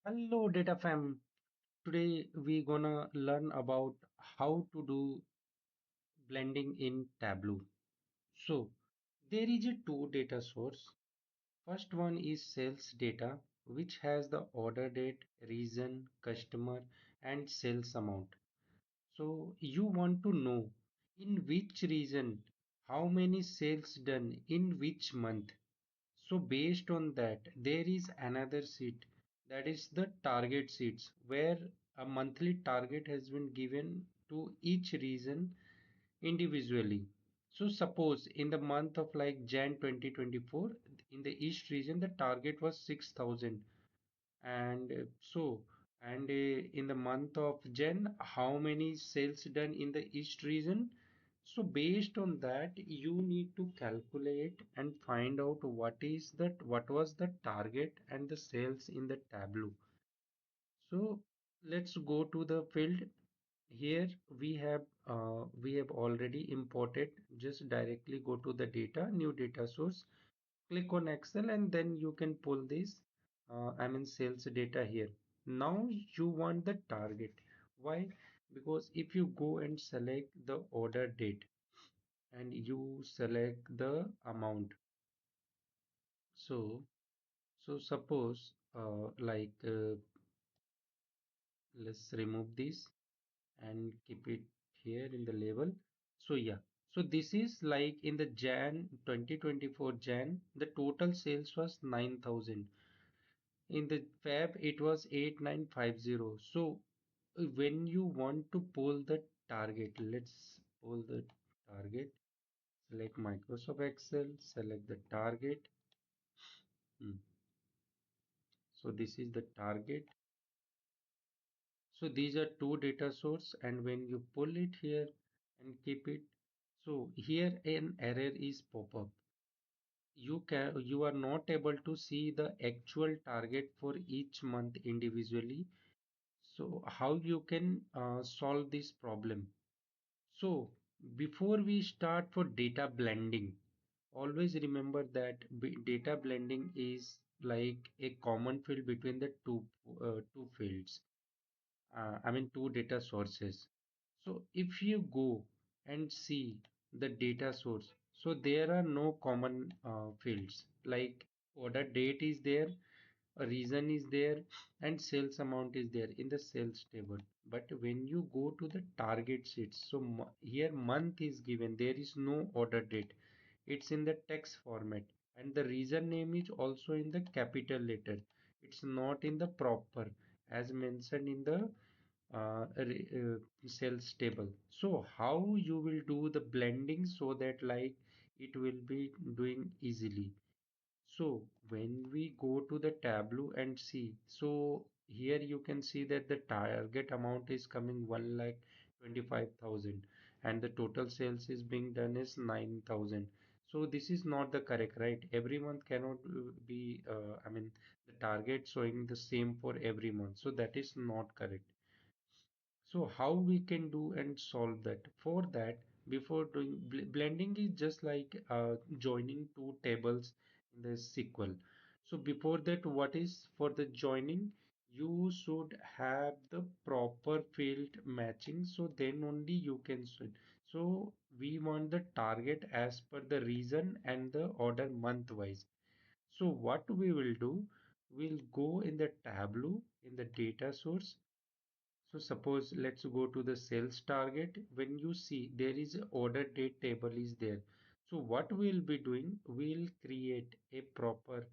Hello, Data Fam. Today we gonna learn about how to do blending in Tableau. So there is a two data source. First one is sales data, which has the order date, region, customer, and sales amount. So you want to know in which region, how many sales done in which month. So based on that, there is another sheet that is the target sheets where a monthly target has been given to each region individually. So suppose in the month of like Jan 2024, in the East region, the target was 6,000 and in the month of Jan, how many sales done in the East region? So based on that, you need to calculate and find out what was the target and the sales in the Tableau. So let's go to the field. Here we have already imported. Just directly go to the data, new data source, click on Excel, and then you can pull this sales data here. Now you want the target. Why? Because if you go and select the order date and you select the amount, so suppose let's remove this and keep it here in the label. So yeah, so this is like in the Jan 2024 Jan, the total sales was 9,000. In the Feb, it was 8950. So when you want to pull the target, let's pull the target. Select Microsoft Excel, select the target. Hmm. So this is the target. So these are two data source, and when you pull it here and keep it, so here an error is pop up. You are not able to see the actual target for each month individually. So how you can solve this problem? So before we start for data blending, always remember that data blending is like a common field between the two fields. Two data sources. So if you go and see the data source, so there are no common fields like order date is there, a reason is there, and sales amount is there in the sales table. But when you go to the target sheets, so here month is given, there is no order date. It's in the text format, and the reason name is also in the capital letter. It's not in the proper as mentioned in the sales table. So how you will do the blending so that like it will be doing easily. So when we go to the Tableau and see, so here you can see that the target amount is coming 1,25,000 and the total sales is being done is 9,000. So this is not the correct, right? Every month cannot the target showing the same for every month. So that is not correct. So how we can do and solve that? For that, before doing blending is just like joining two tables in the SQL. So before that, what is for the joining? You should have the proper field matching. So then only you can switch. So we want the target as per the reason and the order month wise. So what we will do? We'll go in the Tableau in the data source. So suppose let's go to the sales target. When you see there is a order date table is there. So what we'll be doing, we'll create a proper,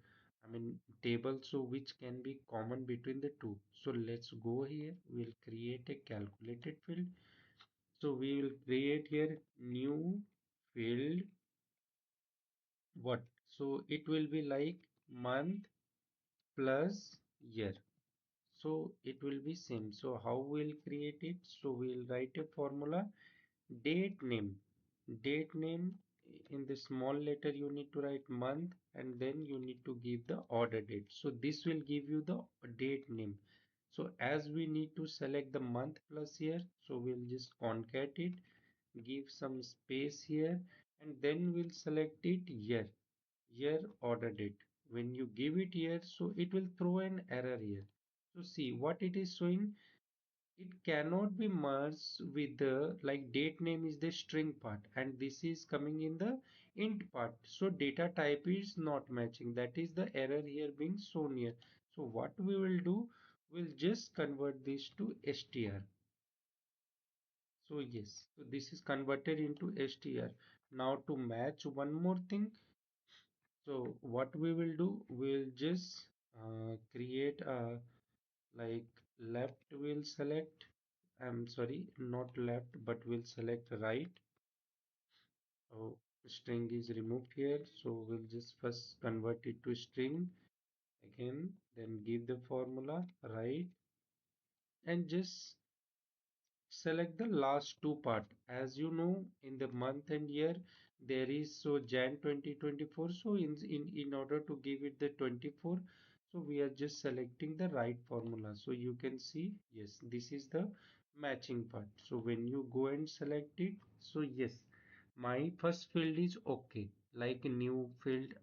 table so which can be common between the two. So let's go here. We'll create a calculated field. So we will create here new field. What? So it will be like month plus year. So it will be same. So how we'll create it? So we'll write a formula date name. Date name in the small letter you need to write month and then you need to give the order date. So this will give you the date name. So as we need to select the month plus year, so we'll just concat it, give some space here and then we'll select it year order date. When you give it here, so it will throw an error here. So see what it is showing. It cannot be merged with the like date name is the string part and this is coming in the int part. So data type is not matching. That is the error here being shown here. So what we will do, we'll just convert this to str. So yes, so this is converted into str. Now to match one more thing. So what we will do, we'll just create a like left will select, I'm sorry, not left, but we'll select right. Oh, string is removed here. So we'll just first convert it to string again, then give the formula right and just select the last two part. As you know, in the month and year, there is so Jan 2024. So in order to give it the 24, so we are just selecting the right formula. So you can see, yes, this is the matching part. So when you go and select it, so yes, my first field is okay. Like new field,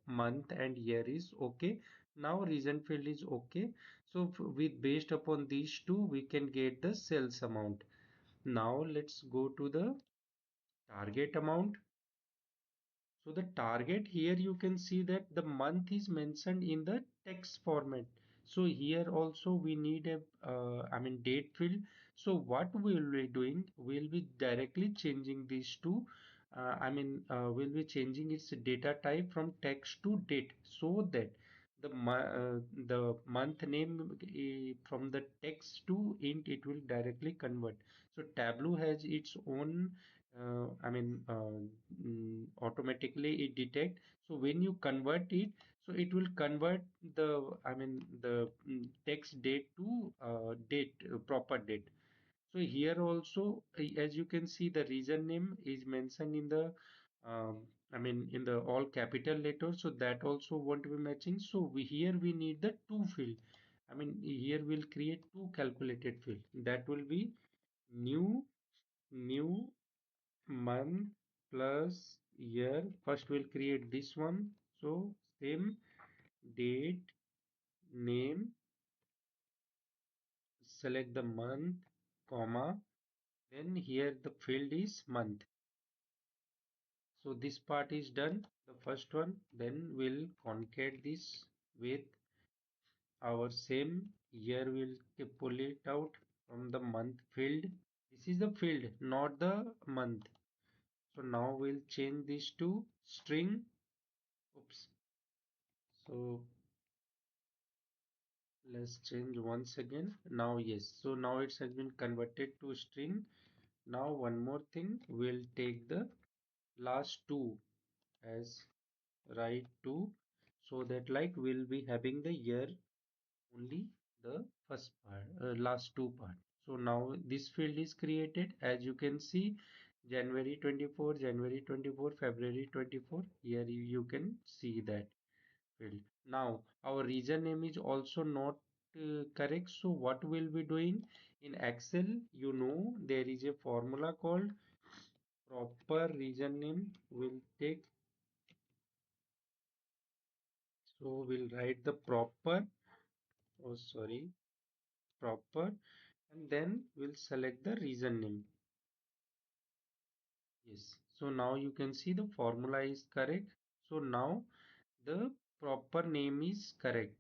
month and year is okay. Now reason field is okay. So with based upon these two, we can get the sales amount. Now let's go to the target amount. So the target here you can see that the month is mentioned in the text format. So here also we need a I mean date field. So what we will be doing, we'll be directly changing these two. We'll be changing its data type from text to date so that the month name from the text to int it will directly convert. So Tableau has its own automatically it detect. So when you convert it, so it will convert the text date to date proper date. So here also, as you can see, the region name is mentioned in the in the all capital letters. So that also won't be matching. So here we need the two field. I mean, here we'll create two calculated field. That will be new month plus year. First we'll create this one. So same date, name, select the month, comma, then here the field is month. So this part is done, the first one. Then we'll concat this with our same year. We'll pull it out from the month field. This is the field, not the month. So now we'll change this to string. Oops. So let's change once again. Now, yes. So now it has been converted to string. Now, one more thing. We'll take the last two as right two so that like we'll be having the year only the first part, last two part. So now this field is created. As you can see, January 24, January 24, February 24. Here you can see that field. Now our region name is also not correct. So what we'll be doing in Excel, you know, there is a formula called proper region name. We'll take, so we'll write the proper, oh sorry, proper, and then we'll select the region name. Yes. So now you can see the formula is correct. So now the proper name is correct.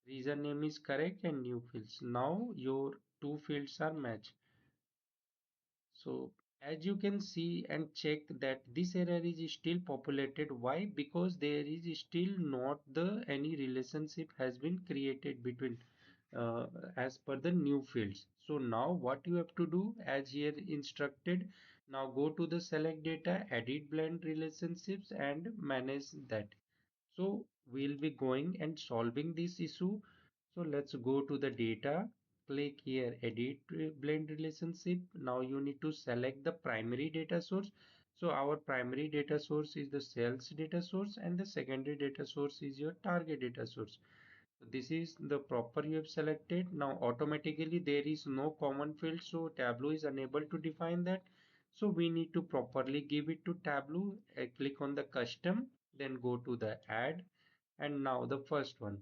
Region name is correct and new fields. Now your two fields are matched. So as you can see and check that this error is still populated. Why? Because there is still not the any relationship has been created between as per the new fields. So now what you have to do as here instructed, now go to the select data, edit blend relationships and manage that. So we'll be going and solving this issue. So let's go to the data, click here, edit blend relationship. Now you need to select the primary data source. So our primary data source is the sales data source and the secondary data source is your target data source. So this is the proper you have selected. Now automatically there is no common field, so Tableau is unable to define that. So we need to properly give it to Tableau. Click on the custom, then go to the add, and now the first one.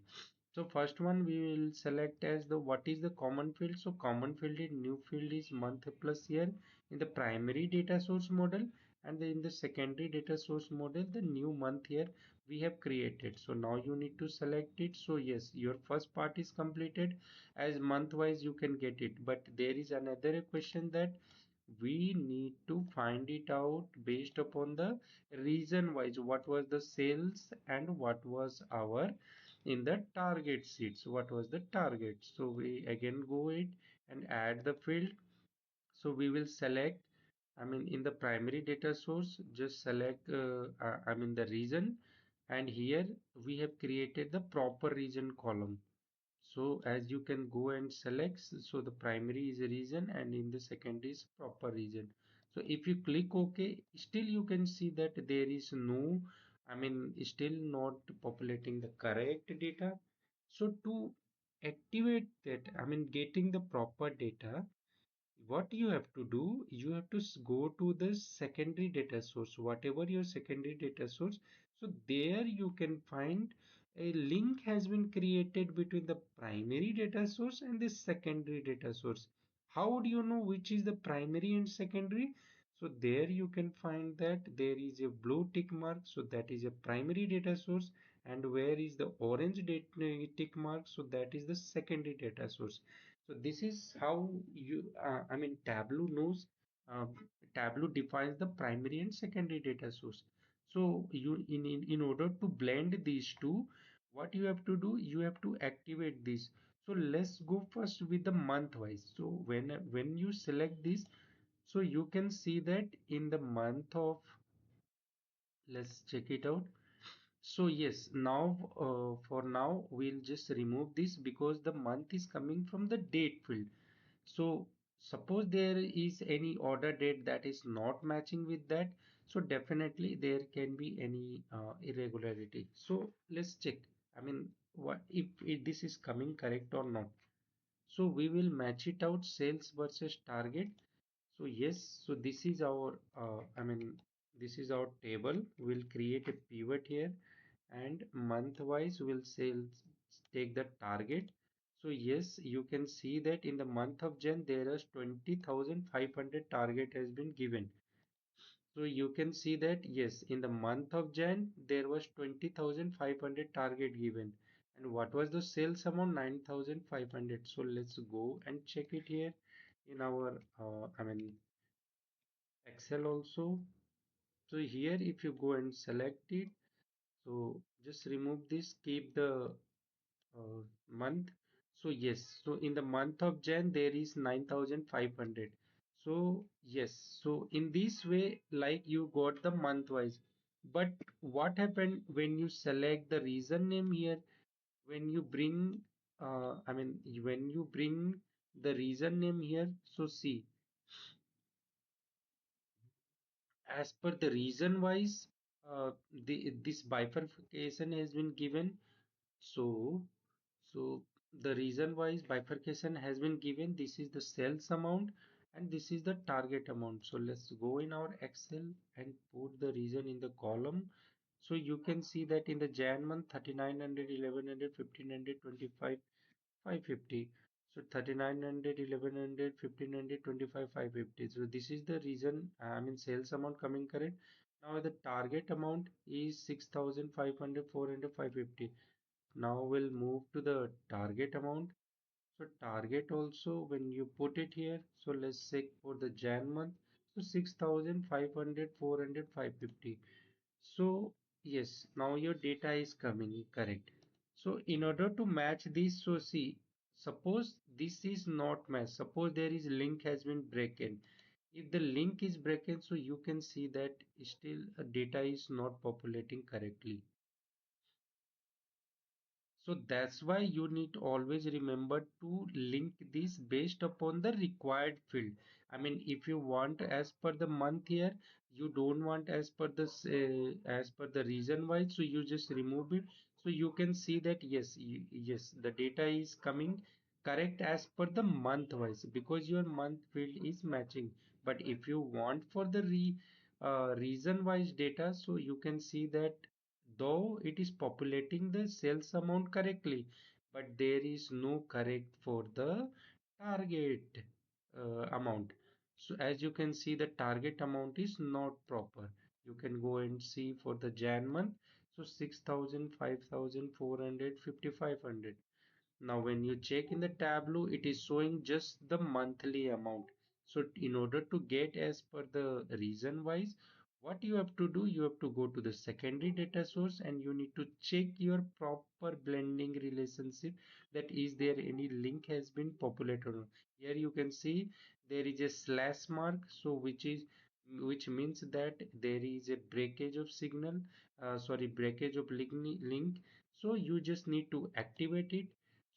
So first one we will select as the what is the common field. So common field is new field is month plus year in the primary data source model, and then in the secondary data source model the new month here we have created. So now you need to select it. So yes, your first part is completed. As month wise you can get it, but there is another question that we need to find it out based upon the region wise what was the sales and what was our in the target sheets what was the target. So we again go it and add the field. So we will select, I mean in the primary data source just select I mean the region, and here we have created the proper region column. So as you can go and select, so the primary is a region and in the second is proper region. So if you click OK, still you can see that there is no, I mean, still not populating the correct data. So to activate that, I mean, getting the proper data, what you have to do, you have to go to the secondary data source, whatever your secondary data source. So there you can find a link has been created between the primary data source and the secondary data source. How do you know which is the primary and secondary? So there you can find that there is a blue tick mark, so that is a primary data source, and where is the orange tick mark, so that is the secondary data source. So this is how you, I mean, uh, Tableau defines the primary and secondary data source. So you, in order to blend these two, what you have to do, you have to activate this. So let's go first with the month wise. So when you select this, so you can see that in the month of, let's check it out. So yes, now for now we'll just remove this because the month is coming from the date field. So suppose there is any order date that is not matching with that, so definitely there can be any irregularity. So let's check. I mean, what if this is coming correct or not? So we will match it out sales versus target. So yes, so this is our I mean this is our table. We'll create a pivot here, and month wise we'll sales take the target. So yes, you can see that in the month of Jan there is 20,500 target has been given. So you can see that yes, in the month of Jan there was 20,500 target given. And what was the sales amount? 9,500. So let's go and check it here in our I mean Excel also. So here if you go and select it, so just remove this, keep the month. So yes, so in the month of Jan there is 9,500. So yes, so in this way like you got the month wise. But what happened when you select the region name here, when you bring I mean when you bring the region name here, so see, as per the region wise this bifurcation has been given. So, so the reason why is bifurcation has been given. This is the sales amount and this is the target amount. So let's go in our Excel and put the reason in the column. So you can see that in the Jan month 3,900, 1,100, 1,500, 25, 550. So 3,900, 1,100, 1,500, 25, 550. So this is the reason, I mean sales amount coming correct. Now the target amount is 6,500, 400, 550. Now we'll move to the target amount. So target also when you put it here, so let's say for the Jan month, so 6,500, 400, 550. So yes, now your data is coming correct. So in order to match this, so see, suppose this is not matched, suppose there is link has been broken. If the link is broken, so you can see that still data is not populating correctly. So that's why you need to always remember to link this based upon the required field. I mean, if you want as per the month here, you don't want as per the as per the region wise, so you just remove it. So you can see that yes, yes, the data is coming correct as per the month wise because your month field is matching. But if you want for the region wise data, so you can see that though it is populating the sales amount correctly, but there is no correct for the target amount. So as you can see, the target amount is not proper. You can go and see for the Jan month. So 6,000, 5,000, 400, 5,500. Now, when you check in the Tableau, it is showing just the monthly amount. So, in order to get as per the reason wise, what you have to do, you have to go to the secondary data source and you need to check your proper blending relationship, that is there any link has been populated or not. Here you can see there is a slash mark, so which means that there is a breakage of signal, breakage of link. So you just need to activate it.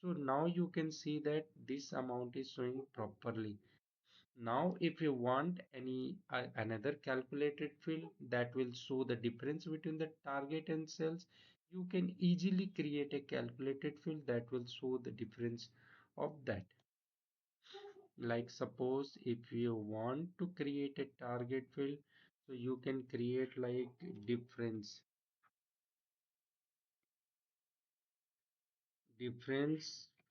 So now you can see that this amount is showing properly. Now, if you want any another calculated field that will show the difference between the target and sales, you can easily create a calculated field that will show the difference of that. Like suppose if you want to create a target field, so you can create like difference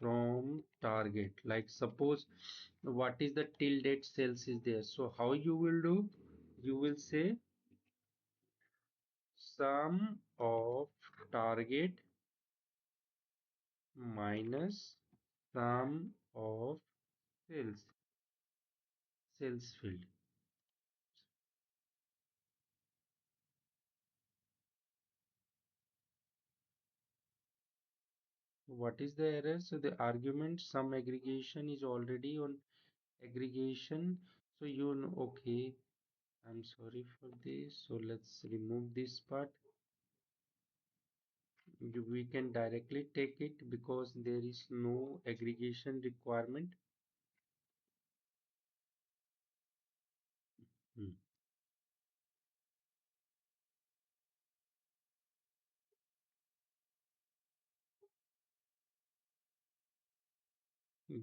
from target. Like suppose what is the till date sales is there, so how you will do, you will say sum of target minus sum of sales field. What is the error? So the argument sum aggregation is already on aggregation, so you know, okay, I'm sorry for this, so let's remove this part. We can directly take it because there is no aggregation requirement. Hmm.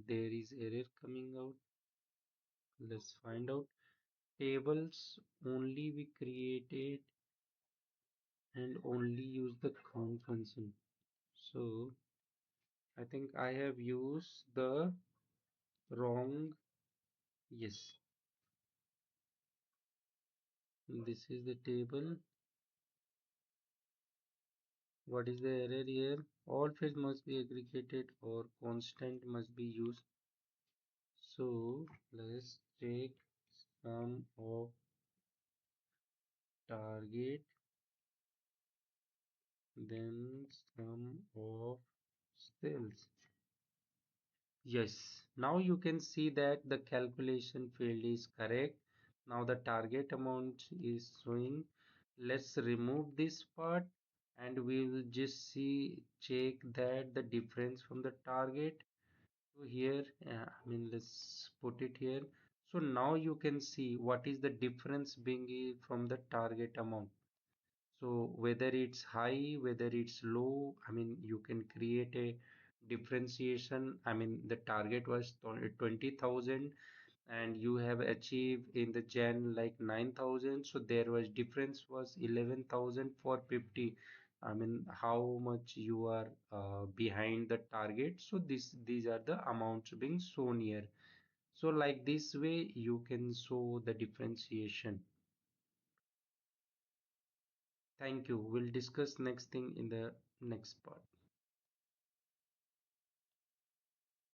There is error coming out. Let's find out. Tables only we created and only use the count function. So I think I have used the wrong. Yes, this is the table. What is the error here? All fields must be aggregated or constant must be used. So let's check sum of target, then sum of sales. Yes, now you can see that the calculation field is correct. Now the target amount is showing. Let's remove this part and we will just check that the difference from the target to here. Let's put it here. So now you can see what is the difference being from the target amount. So whether it's high, whether it's low, you can create a differentiation. The target was 20,000 and you have achieved in the Jan like 9,000. So there was difference was 11,000 for 50. How much you are behind the target. So these are the amounts being shown here. So like this way you can show the differentiation. Thank you. We'll discuss next thing in the next part.